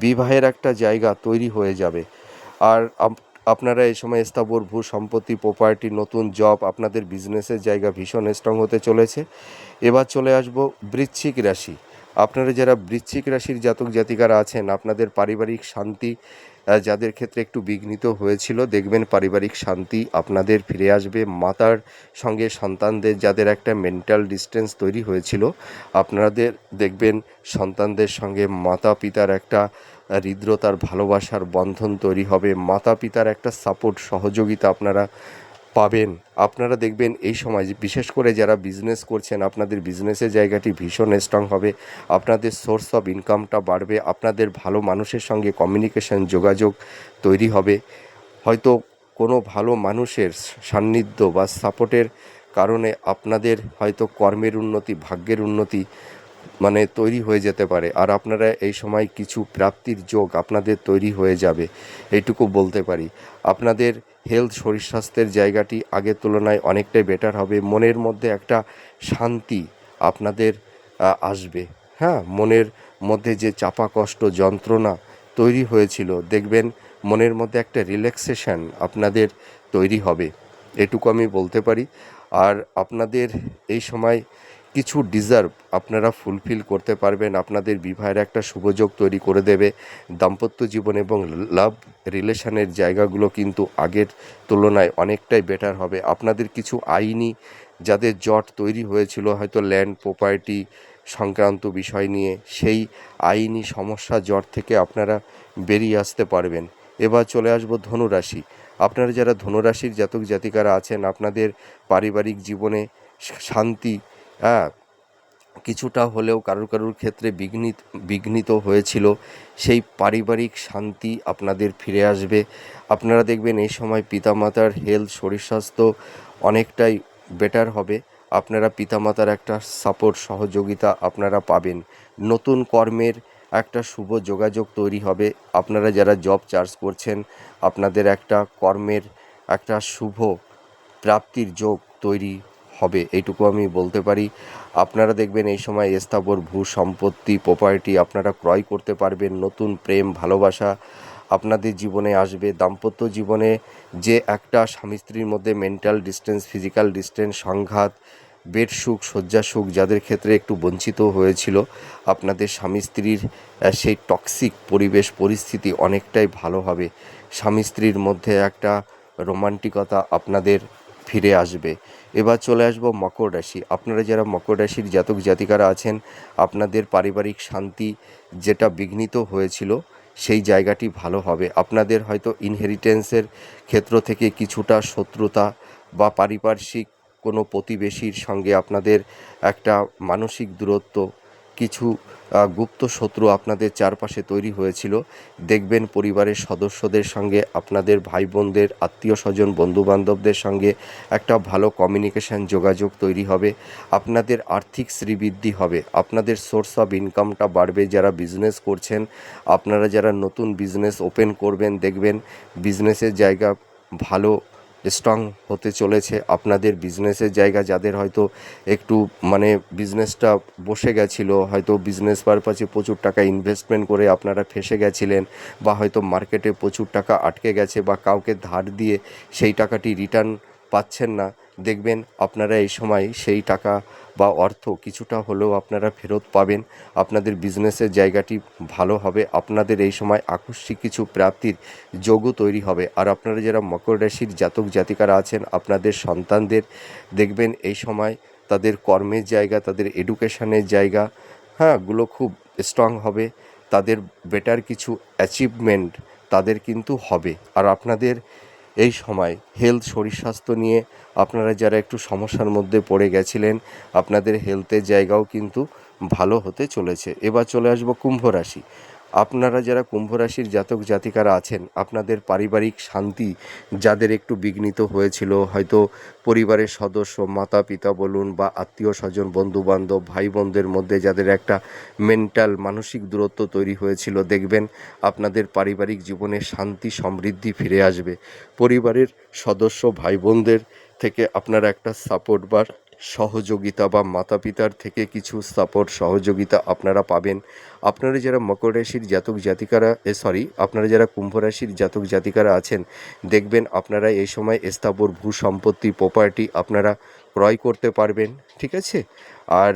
বিবাহের একটা জায়গা তৈরি হয়ে যাবে। আর আপনারা এই সময় স্থাবর ভূ সম্পত্তি, প্রপার্টি, নতুন জব, আপনাদের বিজনেসের জায়গা ভীষণ স্ট্রং হতে চলেছে। এবার চলে আসবো বৃশ্চিক রাশি। আপনারা যারা বৃশ্চিক রাশির জাতক জাতিকারা আছেন, আপনাদের পারিবারিক শান্তি যাদের ক্ষেত্রে একটু বিঘ্নিত হয়েছিল, দেখবেন পারিবারিক শান্তি আপনাদের ফিরে আসবে। মাতার সঙ্গে সন্তানদের যাদের একটা মেন্টাল ডিস্টেন্স তৈরি হয়েছিল, আপনাদের দেখবেন সন্তানদের সঙ্গে মাতা পিতার একটা হৃদ্রতার ভালোবাসার বন্ধন তৈরি হবে। মাতা পিতার একটা সাপোর্ট সহযোগিতা আপনারা পাবেন। আপনারা দেখবেন এই সময় বিশেষ করে যারা বিজনেস করছেন, আপনাদের বিজনেসের জায়গাটি ভীষণ স্ট্রং হবে। আপনাদের সোর্স অফ ইনকামটা বাড়বে। আপনাদের ভালো মানুষের সঙ্গে কমিউনিকেশন, যোগাযোগ তৈরি হবে। হয়তো কোনো ভালো মানুষের সান্নিধ্য বা সাপোর্টের কারণে আপনাদের হয়তো কর্মের উন্নতি, ভাগ্যের উন্নতি তৈরি হয়ে যেতে পারে। আর আপনারা এই সময় কিছু প্রাপ্তির যোগ আপনাদের তৈরি হয়ে যাবে, এইটুকু বলতে পারি। আপনাদের হেলথ, শরীর স্বাস্থ্যের জায়গাটি আগের তুলনায় অনেকটাই বেটার হবে। মনের মধ্যে একটা শান্তি আপনাদের আসবে। হ্যাঁ, মনের মধ্যে যে চাপা কষ্ট, যন্ত্রণা তৈরি হয়েছিল, দেখবেন মনের মধ্যে একটা রিল্যাক্সেশন আপনাদের তৈরি হবে, এটুকু আমি বলতে পারি। আর আপনাদের এই সময় কিছু ডিজার্ভ আপনারা ফুলফিল করতে পারবেন। আপনাদের বিবাহের একটা শুভযোগ তৈরি করে দেবে। দাম্পত্য জীবন এবং লাভ রিলেশনের জায়গাগুলো কিন্তু আগের তুলনায় অনেকটাই বেটার হবে। আপনাদের কিছু আইনি যাদের জট তৈরি হয়েছিল, হয়তো ল্যান্ড প্রপার্টি সংক্রান্ত বিষয় নিয়ে, সেই আইনি সমস্যা জট থেকে আপনারা বেরিয়ে আসতে পারবেন। এবার চলে আসবো ধনুরাশি। আপনারা যারা ধনুরাশির জাতক জাতিকারা আছেন, আপনাদের পারিবারিক জীবনে শান্তি কিছুটা হলেও কারুর ক্ষেত্রে বিঘ্নিত হয়েছিল, সেই পারিবারিক শান্তি আপনাদের ফিরে আসবে। আপনারা দেখবেন এই সময় পিতামাতার হেলথ, শরীর স্বাস্থ্য অনেকটাই বেটার হবে। আপনারা পিতামাতার একটা সাপোর্ট, সহযোগিতা আপনারা পাবেন। নতুন কর্মের একটা শুভ যোগাযোগ তৈরি হবে। আপনারা যারা জব চার্জ করছেন, আপনাদের একটা কর্মের একটা শুভ প্রাপ্তির যোগ তৈরি হবে, এইটুকু আমি বলতে পারি। আপনারা দেখবেন এই সময় স্থাবর ভূ সম্পত্তি, প্রপার্টি আপনারা ক্রয় করতে পারবেন। নতুন প্রেম, ভালোবাসা আপনাদের জীবনে আসবে। দাম্পত্য জীবনে যে একটা স্বামী স্ত্রীর মধ্যে মেন্টাল ডিস্টেন্স, ফিজিক্যাল ডিস্টেন্স, সংঘাত, বেড সুখ, শয্যা সুখ যাদের ক্ষেত্রে একটু বঞ্চিত হয়েছিল, আপনাদের স্বামী স্ত্রীর সেই টক্সিক পরিবেশ পরিস্থিতি অনেকটাই ভালো হবে। স্বামী স্ত্রীর মধ্যে একটা রোমান্টিকতা আপনাদের ফিরে আসবে। এবার চলে আসবো মকর রাশি। আপনারা যারা মকর রাশির জাতক জাতিকারা আছেন, আপনাদের পারিবারিক শান্তি যেটা বিঘ্নিত হয়েছিল, সেই জায়গাটি ভালো হবে। আপনাদের হয়তো ইনহেরিটেন্সের ক্ষেত্র থেকে কিছুটা শত্রুতা বা পারিপার্শ্বিক কোনো প্রতিবেশীর সঙ্গে আপনাদের একটা মানসিক দূরত্ব, কিছু গুপ্ত শত্রু আপনাদের চারপাশে তৈরি হয়েছিল, দেখবেন পরিবারের সদস্যদের সঙ্গে, আপনাদের ভাই বোনদের, আত্মীয় স্বজন, বন্ধুবান্ধবদের সঙ্গে একটা ভালো কমিউনিকেশান, যোগাযোগ তৈরি হবে। আপনাদের আর্থিক শ্রীবৃদ্ধি হবে। আপনাদের সোর্স অফ ইনকামটা বাড়বে। যারা বিজনেস করছেন, আপনারা যারা নতুন বিজনেস ওপেন করবেন, দেখবেন বিজনেসের জায়গা ভালো স্ট্রং হতে চলেছে। আপনাদের বিজনেসের জায়গা যাদের হয়তো একটু বিজনেসটা বসে গেছিলো, হয়তো বিজনেস পারপাসে প্রচুর টাকা ইনভেস্টমেন্ট করে আপনারা ফেঁসে গেছিলেন, বা হয়তো মার্কেটে প্রচুর টাকা আটকে গেছে, বা কাউকে ধার দিয়ে সেই টাকাটি রিটার্ন পাচ্ছেন না, দেখবেন আপনারা এই সময় সেই টাকা বা অর্থ কিছুটা হলেও আপনারা ফেরত পাবেন। আপনাদের বিজনেসের জায়গাটি ভালো হবে। আপনাদের এই সময় আকস্মিক কিছু প্রাপ্তির যোগও তৈরি হবে। আর আপনারা যারা মকর রাশির জাতক জাতিকারা আছেন, আপনাদের সন্তানদের দেখবেন এই সময় তাদের কর্মের জায়গা, তাদের এডুকেশনের জায়গা গুলো খুব স্ট্রং হবে। তাদের বেটার কিছু অ্যাচিভমেন্ট তাদের কিন্তু হবে। আর আপনাদের এই সময় হেলথ, শরীর স্বাস্থ্য নিয়ে আপনারা যারা একটু সমস্যার মধ্যে পড়ে গেছিলেন, আপনাদের হেলথের জায়গাও কিন্তু ভালো হতে চলেছে। এবার চলে আসবো কুম্ভ রাশি। আপনারা যারা কুম্ভ রাশির জাতক জাতিকারা আছেন, আপনাদের পারিবারিক শান্তি যাদের একটু বিঘ্নিত হয়েছিল, হয়তো পরিবারের সদস্য, মাতা পিতা বলুন বা আত্মীয় স্বজন, বন্ধুবান্ধব, ভাই বোনদের মধ্যে যাদের একটা মেন্টাল, মানসিক দূরত্ব তৈরি হয়েছিল, দেখবেন আপনাদের পারিবারিক জীবনে শান্তি, সমৃদ্ধি ফিরে আসবে। পরিবারের সদস্য, ভাই বোনদের থেকে আপনারা একটা সাপোর্ট বা সহযোগিতা বা মাতা পিতার থেকে কিছু সাপোর্ট সহযোগিতা আপনারা পাবেন। আপনারা যারা মকর রাশির জাতক জাতিকারা আপনারা যারা কুম্ভ রাশির জাতক জাতিকারা আছেন, দেখবেন আপনারা এই সময় স্থাবর ভূ সম্পত্তি প্রপার্টি আপনারা ক্রয় করতে পারবেন, ঠিক আছে। আর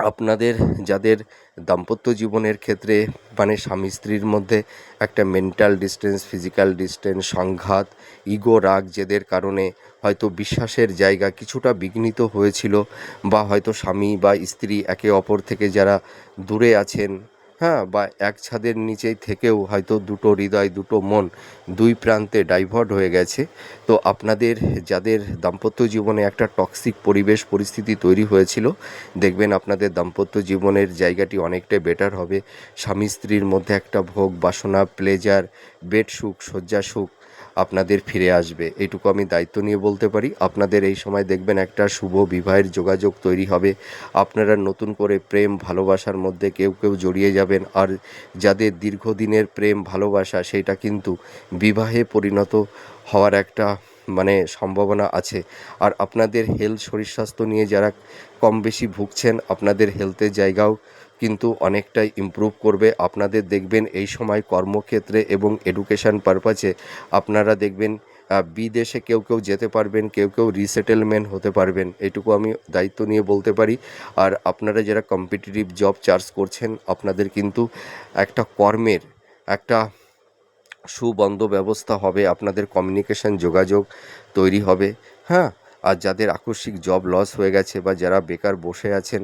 আপনাদের যাদের দাম্পত্য জীবনের ক্ষেত্রে মানে স্বামী স্ত্রীর মধ্যে একটা মেন্টাল ডিস্টেন্স, ফিজিক্যাল ডিস্টেন্স, সংঘাত, ইগো, রাগ, জেদের কারণে হয়তো বিশ্বাসের জায়গা কিছুটা বিঘ্নিত হয়েছিল, বা হয়তো স্বামী বা স্ত্রী একে অপর থেকে যারা দূরে আছেন, হ্যাঁ, বা এক ছাদের নিচেই থেকেও হয়তো দুটো হৃদয়, দুটো মন দুই প্রান্তে ডাইভার্ট হয়ে গেছে। তো আপনাদের যাদের দাম্পত্য জীবনে একটা টক্সিক পরিবেশ পরিস্থিতি তৈরি হয়েছিল, দেখবেন আপনাদের দাম্পত্য জীবনের জায়গাটি অনেকটাই বেটার হবে। স্বামী স্ত্রীর মধ্যে একটা ভোগ বাসনা, প্লেজার, বেড সুখ, শয্যা সুখ আপনাদের ফিরে আসবে, এইটুকু আমি দায়িত্ব নিয়ে বলতে পারি। আপনাদের এই সময় দেখবেন একটা শুভ বিবাহের যোগাযোগ তৈরি হবে। আপনারা নতুন করে প্রেম ভালোবাসার মধ্যে কেউ কেউ জড়িয়ে যাবেন, আর যাদের দীর্ঘদিনের প্রেম ভালোবাসা সেইটা কিন্তু বিবাহে পরিণত হওয়ার একটা মানে সম্ভাবনা আছে। আর আপনাদের হেলথ, শরীর স্বাস্থ্য নিয়ে যারা কম বেশি ভুগছেন, আপনাদের হেলথের জায়গাও কিন্তু অনেকটাই ইমপ্রুভ করবে। আপনাদের দেখবেন এই সময় কর্মক্ষেত্রে এবং এডুকেশন পারপাসে আপনারা দেখবেন বিদেশে কেউ কেউ যেতে পারবেন, কেউ কেউ রিসেটেলমেন্ট হতে পারবেন, এইটুকু আমি দায়িত্ব নিয়ে বলতে পারি। আর আপনারা যারা কম্পিটিটিভ জব চার্জ করছেন, আপনাদের কিন্তু একটা কর্মের একটা সুবন্ধ ব্যবস্থা হবে, আপনাদের কমিউনিকেশন যোগাযোগ তৈরি হবে, হ্যাঁ। আর যাদের আকস্মিক জব লস হয়ে গেছে বা যারা বেকার বসে আছেন,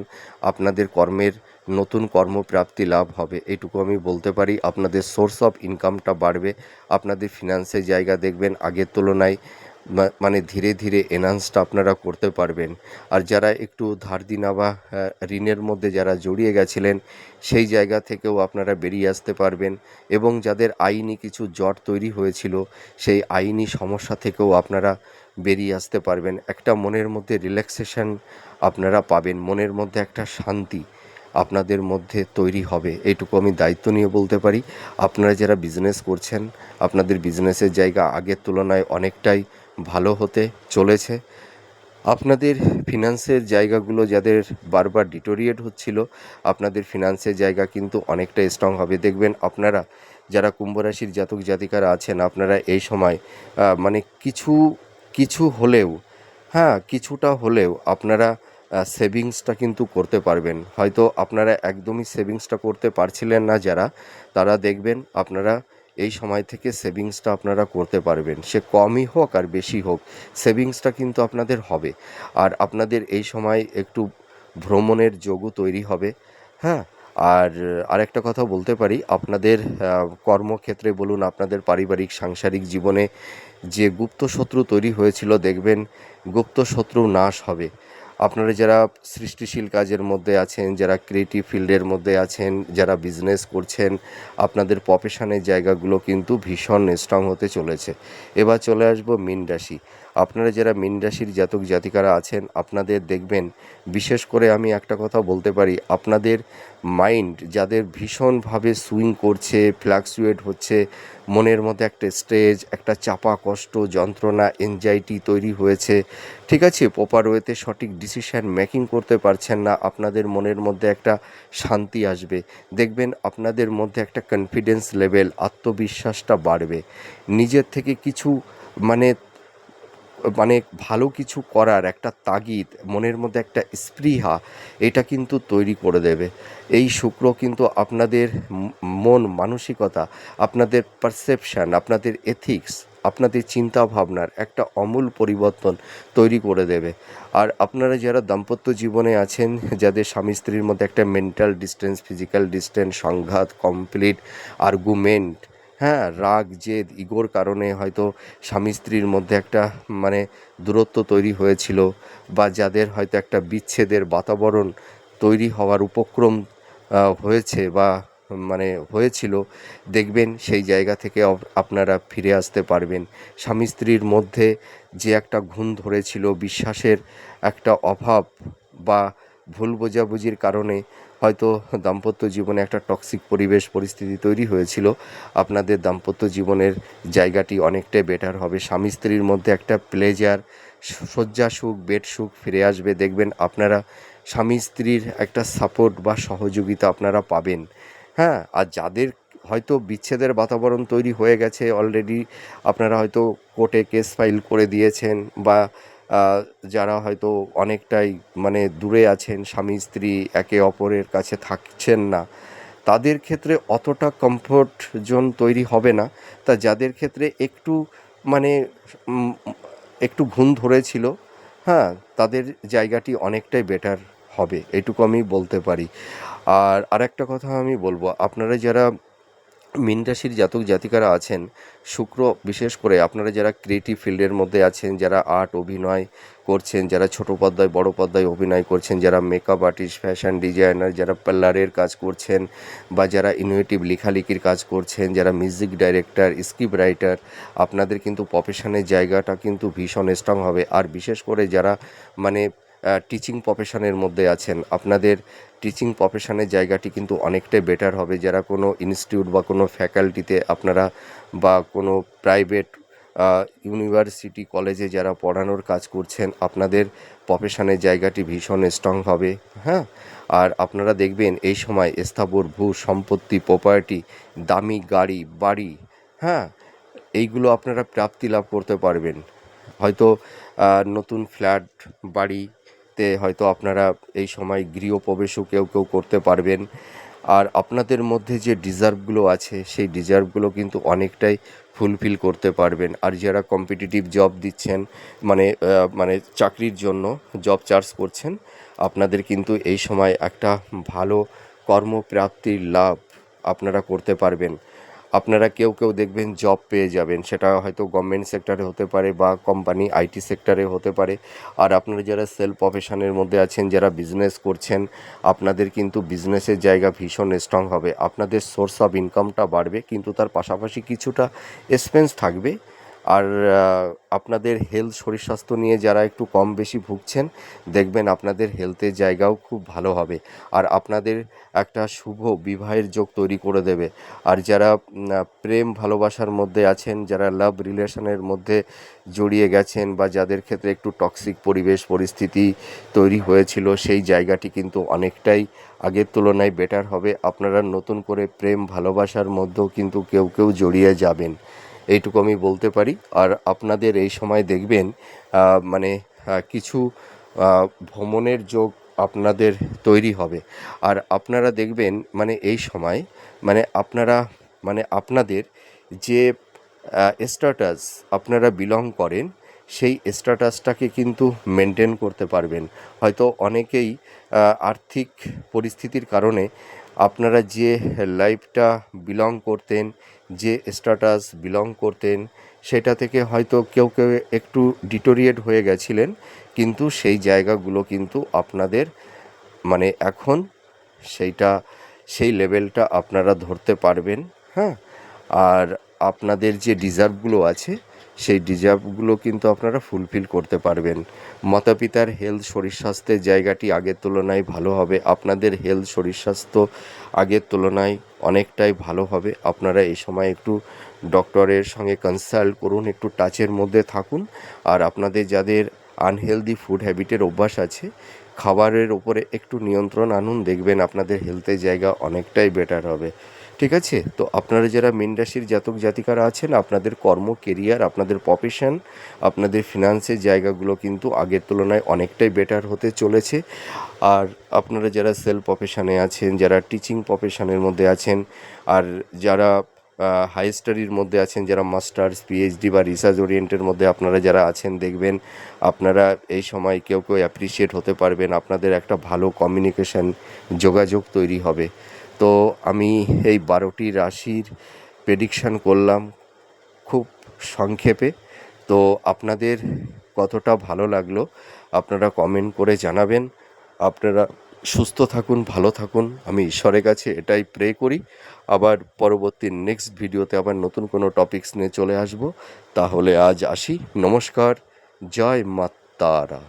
আপনাদের কর্মের নতুন কর্মপ্রাপ্তি লাভ হবে, এইটুকু আমি বলতে পারি। আপনাদের সোর্স অফ ইনকামটা বাড়বে, আপনাদের ফিনান্সের জায়গা দেখবেন আগের তুলনায় মানে ধীরে ধীরে এনহান্সটা আপনারা করতে পারবেন। আর যারা একটু ধার দেনা বা ঋণের মধ্যে যারা জড়িয়ে গেছিলেন, সেই জায়গা থেকেও আপনারা বেরিয়ে আসতে পারবেন। এবং যাদের আইনি কিছু জট তৈরি হয়েছিল, সেই আইনি সমস্যা থেকেও আপনারা বেরিয়ে আসতে পারবেন। একটা মনের মধ্যে রিল্যাক্সেশন আপনারা পাবেন, মনের মধ্যে একটা শান্তি আপনাদের মধ্যে তৈরি হবে, এইটুকু আমি দায়িত্ব নিয়ে বলতে পারি। আপনারা যারা বিজনেস করছেন, আপনাদের বিজনেসের জায়গা আগের তুলনায় অনেকটাই ভালো হতে চলেছে। আপনাদের ফিনান্সের জায়গাগুলো যাদের বারবার ডিটোরিয়েট হচ্ছিল, আপনাদের ফিনান্সের জায়গা কিন্তু অনেকটা স্ট্রং হবে। দেখবেন আপনারা যারা কুম্ভ রাশির জাতক জাতিকারা আছেন, আপনারা এই সময় মানে কিছু কিছু হলেও, হ্যাঁ, কিছুটা হলেও আপনারা সেভিংসটা কিন্তু করতে পারবেন। হয়তো আপনারা একদমই সেভিংসটা করতে পারছিলেন না যারা, তারা দেখবেন আপনারা এই সময় থেকে সেভিংসটা আপনারা করতে পারবেন। সে কমই হোক আর বেশি হোক, সেভিংসটা কিন্তু আপনাদের হবে। আর আপনাদের এই সময় একটু ভ্রমণের যোগও তৈরি হবে, হ্যাঁ। আর আরেকটা কথা বলতে পারি, আপনাদের কর্মক্ষেত্রে বলুন, আপনাদের পারিবারিক সাংসারিক জীবনে যে গুপ্ত শত্রু তৈরি হয়েছিল, দেখবেন গুপ্ত শত্রু নাশ হবে। আপনারা যারা সৃষ্টিশীল কাজের মধ্যে আছেন, যারা ক্রিয়েটিভ ফিল্ডের মধ্যে আছেন, যারা বিজনেস করছেন, আপনাদের প্রফেশনের জায়গাগুলো কিন্তু ভীষণ স্ট্রং হতে চলেছে। এবার চলে আসবো মীন রাশি। আপনারা যারা মীন রাশির জাতক জাতিকারা আছেন, আপনাদের দেখবেন বিশেষ করে আমি একটা কথা বলতে পারি, আপনাদের মাইন্ড যাদের ভীষণভাবে সুইং করছে, ফ্লাকচুয়েট হচ্ছে, মনের মধ্যে একটা স্ট্রেস, একটা চাপা কষ্ট, যন্ত্রণা, এনজাইটি তৈরি হয়েছে, ঠিক আছে, প্রপার ওয়েতে সঠিক ডিসিশান মেকিং করতে পারছেন না, আপনাদের মনের মধ্যে একটা শান্তি আসবে। দেখবেন আপনাদের মধ্যে একটা কনফিডেন্স লেভেল, আত্মবিশ্বাসটা বাড়বে, নিজের থেকে কিছু মানে মানে ভালো কিছু করার একটা তাগিদ, মনের মধ্যে একটা স্পৃহা, এটা কিন্তু তৈরি করে দেবে। এই শুক্র কিন্তু আপনাদের মন মানসিকতা, আপনাদের পারসেপশান, আপনাদের এথিক্স, আপনাদের চিন্তা ভাবনার একটা আমূল পরিবর্তন তৈরি করে দেবে। আর আপনারা যারা দাম্পত্য জীবনে আছেন, যাদের স্বামী স্ত্রীর মধ্যে একটা মেন্টাল ডিস্টেন্স, ফিজিক্যাল ডিস্টেন্স, সংঘাত, কমপ্লিট আর্গুমেন্ট, হ্যাঁ, রাগ, জেদ, ইগোর কারণে হয়তো স্বামী স্ত্রীর মধ্যে একটা মানে দূরত্ব তৈরি হয়েছিল, বা যাদের হয়তো একটা বিচ্ছেদের বাতাবরণ তৈরি হওয়ার উপক্রম হয়েছে বা মানে হয়েছিল, দেখবেন সেই জায়গা থেকে আপনারা ফিরে আসতে পারবেন। স্বামী স্ত্রীর মধ্যে যে একটা ঘুণ ধরেছিল, বিশ্বাসের একটা অভাব বা ভুল বোঝাবুঝির কারণে হয়তো দাম্পত্য জীবনে একটা টক্সিক পরিবেশ পরিস্থিতি তৈরি হয়েছিল, আপনাদের দাম্পত্য জীবনের জায়গাটি অনেকটাই বেটার হবে। স্বামী স্ত্রীর মধ্যে একটা প্লেজার, শয্যা সুখ, বেড সুখ ফিরে আসবে। দেখবেন আপনারা স্বামী স্ত্রীর একটা সাপোর্ট বা সহযোগিতা আপনারা পাবেন। হ্যাঁ, আর যাদের হয়তো বিচ্ছেদের বাতাবরণ তৈরি হয়ে গেছে অলরেডি, আপনারা হয়তো কোর্টে কেস ফাইল করে দিয়েছেন, বা যারা হয়তো অনেকটাই মানে দূরে আছেন, স্বামী স্ত্রী একে অপরের কাছে থাকছেন না, তাদের ক্ষেত্রে অতটা কমফোর্ট জোন তৈরি হবে না। তা যাদের ক্ষেত্রে একটু মানে উম, একটু ঘুণ ধরেছিল, হ্যাঁ, তাদের জায়গাটি অনেকটাই বেটার হবে, এটুকু আমি বলতে পারি। আর আরেকটা কথা আমি বলবো, আপনারা যারা মীন রাশির জাতক জাতিকারা আছেন, শুক্র বিশেষ করে আপনারা যারা ক্রিয়েটিভ ফিল্ডের মধ্যে আছেন, যারা আর্ট অভিনয় করছেন, যারা ছোটো পর্দায় বড় পর্দায় অভিনয় করছেন, যারা মেকআপ আর্টিস্ট, ফ্যাশন ডিজাইনার, যারা পার্লারের কাজ করছেন, বা যারা ইনোভেটিভ লেখালেখির কাজ করছেন, যারা মিউজিক ডাইরেক্টর, স্ক্রিপ্ট রাইটার, আপনাদের কিন্তু প্রফেশনের জায়গাটা কিন্তু ভীষণ স্ট্রং হবে। আর বিশেষ করে যারা মানে টিচিং প্রফেশনের মধ্যে আছেন, আপনাদের টিচিং প্রফেশনের জায়গাটি কিন্তু অনেকটাই বেটার হবে। যারা কোনো ইনস্টিটিউট বা কোনো ফ্যাকাল্টিতে আপনারা, বা কোনো প্রাইভেট ইউনিভার্সিটি কলেজে যারা পড়ানোর কাজ করছেন, আপনাদের প্রফেশনের জায়গাটি ভীষণ স্ট্রং হবে। হ্যাঁ, আর আপনারা দেখবেন এই সময় স্থাবর ভূ সম্পত্তি, প্রপার্টি, দামি গাড়ি বাড়ি, হ্যাঁ, এইগুলো আপনারা প্রাপ্তি লাভ করতে পারবেন। হয়তো নতুন ফ্ল্যাট বাড়িতে হয়তো আপনারা এই সময় গৃহপ্রবেশও কেউ কেউ করতে পারবেন। আর আপনাদের মধ্যে যে ডিজার্ভগুলো আছে, সেই ডিজার্ভগুলো কিন্তু অনেকটাই ফুলফিল করতে পারবেন। আর যারা কম্পিটিটিভ জব দিচ্ছেন, মানে চাকরির জন্য জব চার্জ করছেন, আপনাদের কিন্তু এই সময় একটা ভালো কর্মপ্রাপ্তির লাভ আপনারা করতে পারবেন। আপনারা কেউ কেউ দেখবেন জব পেয়ে যাবেন, সেটা হয়তো গভর্নমেন্ট সেক্টরে হতে পারে বা কোম্পানি আইটি সেক্টরে হতে পারে। আর আপনারা যারা সেলফ প্রফেশনের মধ্যে আছেন, যারা বিজনেস করছেন, আপনাদের কিন্তু বিজনেসের জায়গা ভীষণ স্ট্রং হবে। আপনাদের সোর্স অফ ইনকামটা বাড়বে, কিন্তু তার পাশাপাশি কিছুটা এক্সপেন্স থাকবে। আর আপনাদের হেলথ, শরীর স্বাস্থ্য নিয়ে যারা একটু কম বেশি ভুগছেন, দেখবেন আপনাদের হেলথের জায়গাও খুব ভালো হবে। আর আপনাদের একটা শুভ বিবাহের যোগ তৈরি করে দেবে। আর যারা প্রেম ভালোবাসার মধ্যে আছেন, যারা লাভ রিলেশনের মধ্যে জড়িয়ে গেছেন, বা যাদের ক্ষেত্রে একটু টক্সিক পরিবেশ পরিস্থিতি তৈরি হয়েছিল, সেই জায়গাটি কিন্তু অনেকটাই আগের তুলনায় বেটার হবে। আপনারা নতুন করে প্রেম ভালোবাসার মধ্যেও কিন্তু কেউ কেউ জড়িয়ে যাবেন, এইটুকু আমি বলতে পারি। আর আপনাদের এই সময় দেখবেন মানে কিছু ভ্রমণের যোগ আপনাদের তৈরি হবে। আর আপনারা দেখবেন মানে এই সময় আপনাদের যে স্ট্যাটাস আপনারা বিলং করেন, সেই স্ট্যাটাসটাকে কিন্তু মেনটেন করতে পারবেন। হয়তো অনেকেই আর্থিক পরিস্থিতির কারণে আপনারা যে লাইফটা বিলং করতেন, যে স্ট্যাটাস বিলং করতেন, সেটা থেকে হয়তো কেউ কেউ একটু ডিটোরিয়েট হয়ে গেছিলেন, কিন্তু সেই জায়গাগুলো কিন্তু আপনাদের এখন সেইটা, সেই লেভেলটা আপনারা ধরতে পারবেন। হ্যাঁ, আর আপনাদের যে ডিজার্ভগুলো আছে, সেই ডিজার্ভগুলো কিন্তু আপনারা ফুলফিল করতে পারবেন। মাতা পিতার হেলথ, শরীর স্বাস্থ্যের জায়গাটি আগের তুলনায় ভালো হবে। আপনাদের হেলথ, শরীর স্বাস্থ্য আগের তুলনায় অনেকটাই ভালো হবে। আপনারা এই সময় একটু ডক্টরের সঙ্গে কনসাল্ট করুন, একটু টাচের মধ্যে থাকুন। আর আপনাদের যাদের আনহেলদি ফুড হ্যাবিটের অভ্যাস আছে, খাবারের ওপরে একটু নিয়ন্ত্রণ আনুন, দেখবেন আপনাদের হেলথের জায়গা অনেকটাই বেটার হবে। ঠিক আছে? তো আপনারা যারা মীন রাশির জাতক জাতিকারা আছেন, আপনাদের কর্ম, কেরিয়ার, আপনাদের প্রফেশন, আপনাদের ফিনান্সের জায়গাগুলো কিন্তু আগের তুলনায় অনেকটাই বেটার হতে চলেছে। আর আপনারা যারা সেলফ প্রফেশনে আছেন, যারা টিচিং প্রফেশনের মধ্যে আছেন, আর যারা হাই স্টাডির মধ্যে আছেন, যারা মাস্টার্স, পিএইচডি বা রিসার্চ ওরিয়েন্টের মধ্যে আপনারা যারা আছেন, দেখবেন আপনারা এই সময় কেউ কেউ অ্যাপ্রিসিয়েট হতে পারবেন। আপনাদের একটা ভালো কমিউনিকেশন, যোগাযোগ তৈরি হবে। তো আমি এই 12টি রাশির প্রেডিকশান করলাম খুব সংক্ষেপে। তো আপনাদের কতটা ভালো লাগলো আপনারা কমেন্ট করে জানাবেন। আপনারা সুস্থ থাকুন, ভালো থাকুন, আমি ঈশ্বরের কাছে এটাই প্রে করি। আবার পরবর্তী নেক্সট ভিডিওতে আবার নতুন কোনো টপিকস নিয়ে চলে আসব। তাহলে আজ আসি, নমস্কার, জয় মা তারা।